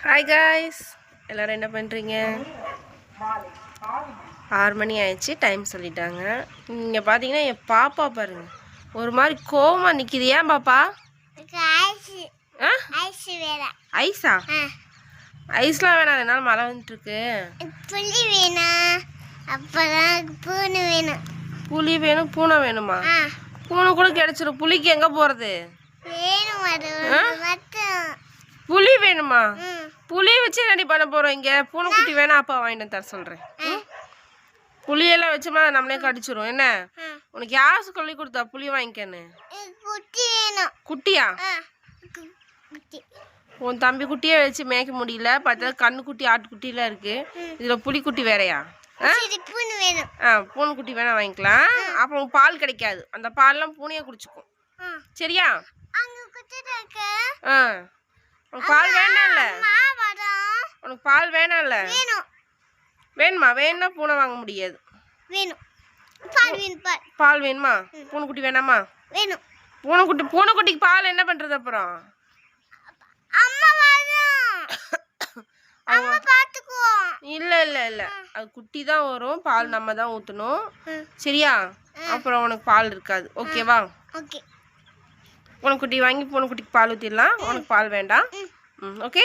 Hi guys, எல்லோரும் என்ன பண்ணுறீங்க? 6 மணி ஆயிடுச்சு, டைம் சொல்லிட்டாங்க. இங்கே பார்த்தீங்கன்னா என் பாப்பா பாருங்க, ஒரு மாதிரி கோவமாக நிற்கிது. ஏன் பாப்பா? ஐஸா? ஐஸ்லாம் வேணாம், என்னால் மழை வந்துட்டுருக்கு. புளி வேணும், அப்புறம் பூனை வேணும். புளி வேணும், பூனை வேணுமா? பூனை கூட கிடைச்சிடும், புளிக்கு எங்கே போகிறது? புளி வேணுமா? புளி வச்சு என்னடி பண்ண போகிறோம்? இங்கே பூனைக்குட்டி வேணா, அப்பா வாங்கிட்டு தர சொல்கிறேன். புளியெல்லாம் வச்சோம்னா நம்மளே கடிச்சிரும். என்ன உனக்கு யார் சொல்லி கொடுத்தா புளி வாங்கிக்கன்னு? குட்டியா? உன் தம்பி குட்டியே வச்சு மேய்க்க முடியல, பார்த்தா கண்ணுக்குட்டி ஆட்டுக்குட்டிலாம் இருக்கு, இதில் புளிக்குட்டி வேறையா? பூனைக்குட்டி வேணா வாங்கிக்கலாம். அப்புறம் பால் கிடைக்காது, அந்த பால்லாம் பூனையே குடிச்சுக்கும். சரியா? உனக்கு பால் வேணாம்ல? உனக்கு பால் வேணாம்ல? வேணுமா? வேணும்னா பூனை வாங்க முடியாது. பால் வேணுமா? பூனைக்குட்டி வேணாமா? பூனைக்குட்டிக்கு பால் என்ன பண்றது அப்புறம்? இல்ல இல்ல இல்ல, அது குட்டி தான் வரும், பால் நம்ம தான் ஊற்றணும். சரியா? அப்புறம் உனக்கு பால் இருக்காது. ஓகேவா? பூனைக்குட்டி வாங்கி பூனைக்குட்டிக்கு பால் ஊற்றிடலாம். உனக்கு பால் வேண்டாம். ஓகே.